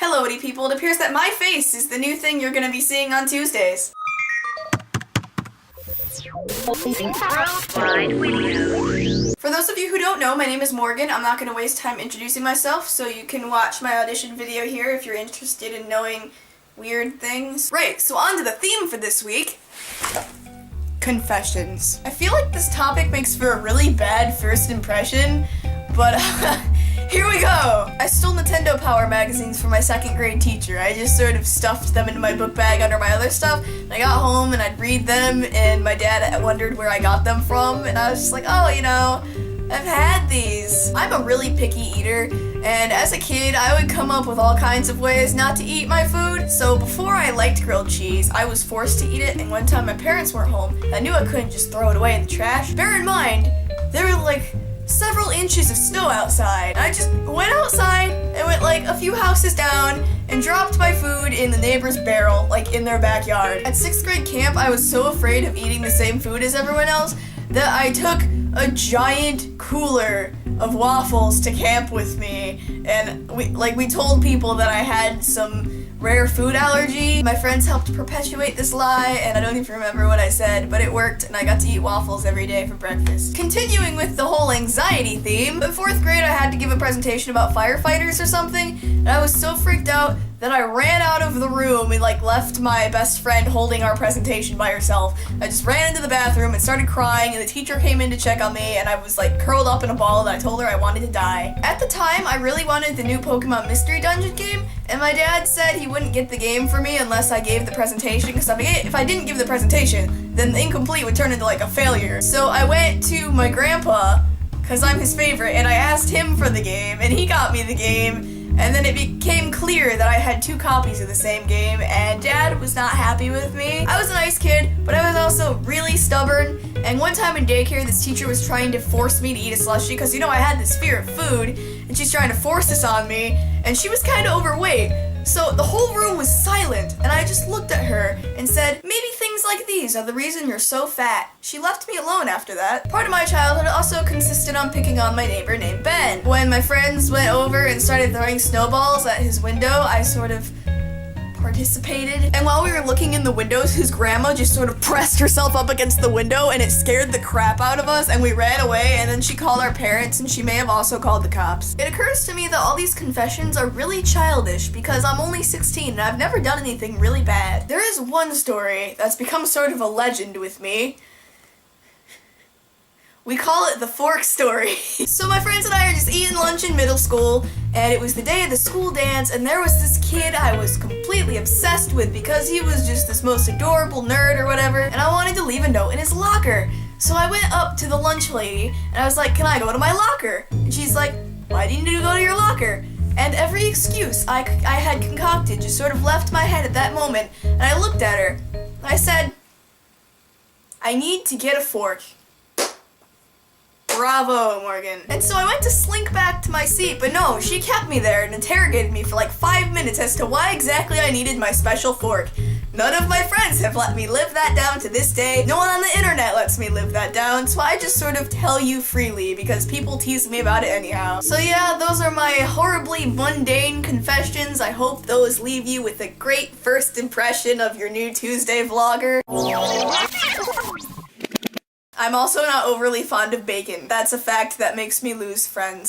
Hello, Witty people. It appears that my face is the new thing you're gonna be seeing on Tuesdays. For those of you who don't know, my name is Morgan. I'm not gonna waste time introducing myself, so you can watch my audition video here if you're interested in knowing weird things. Right, so on to the theme for this week. Confessions. I feel like this topic makes for a really bad first impression, but here we go! I stole Nintendo Power magazines from my second grade teacher. I just sort of stuffed them into my book bag under my other stuff. And I got home and I'd read them, and my dad wondered where I got them from, and I was just like, oh, you know, I've had these. I'm a really picky eater, and as a kid, I would come up with all kinds of ways not to eat my food. So before I liked grilled cheese, I was forced to eat it, and one time my parents weren't home. I knew I couldn't just throw it away in the trash. Bear in mind, there were like several inches of snow outside. I just went outside and went like a few houses down and dropped my food in the neighbor's barrel, like in their backyard. At 6th grade camp, I was so afraid of eating the same food as everyone else that I took a giant cooler of waffles to camp with me, and we told people that I had some rare food allergy. My friends helped perpetuate this lie, and I don't even remember what I said, but it worked, and I got to eat waffles every day for breakfast. Continuing with the whole anxiety theme, in 4th grade I had to give a presentation about firefighters or something, and I was so freaked out that I ran out of the room and left my best friend holding our presentation by herself. I just ran into the bathroom and started crying, and the teacher came in to check on me, and I was curled up in a ball, and I told her I wanted to die. At the time, I really wanted the new Pokemon Mystery Dungeon game, and my dad said he wouldn't get the game for me unless I gave the presentation, because if I didn't give the presentation, then the incomplete would turn into a failure. So I went to my grandpa, because I'm his favorite, and I asked him for the game, and he got me the game. And then it became clear that I had 2 copies of the same game, and Dad was not happy with me. I was a nice kid, but I was also really stubborn, and one time in daycare, this teacher was trying to force me to eat a slushie, because, you know, I had this fear of food, and she's trying to force this on me, and she was kind of overweight. So the whole room was silent, and I just looked at her and said, maybe things like these are the reason you're so fat. She left me alone after that. Part of my childhood also consisted on picking on my neighbor named Ben. When my friends went over and started throwing snowballs at his window, I sort of participated. And while we were looking in the windows, his grandma just sort of pressed herself up against the window, and it scared the crap out of us, and we ran away, and then she called our parents, and she may have also called the cops. It occurs to me that all these confessions are really childish because I'm only 16 and I've never done anything really bad. There is one story that's become sort of a legend with me. We call it the fork story. So my friends and I are just eating lunch in middle school, and it was the day of the school dance, and there was this kid I was completely obsessed with because he was just this most adorable nerd or whatever, and I wanted to leave a note in his locker. So I went up to the lunch lady, and I was like, can I go to my locker? And she's like, why do you need to go to your locker? And every excuse I had concocted just sort of left my head at that moment, and I looked at her. I said, I need to get a fork. Bravo, Morgan. And so I went to slink back to my seat, but no, she kept me there and interrogated me for 5 minutes as to why exactly I needed my special fork. None of my friends have let me live that down to this day. No one on the internet lets me live that down, so I just sort of tell you freely because people tease me about it anyhow. So yeah, those are my horribly mundane confessions. I hope those leave you with a great first impression of your new Tuesday vlogger. I'm also not overly fond of bacon. That's a fact that makes me lose friends.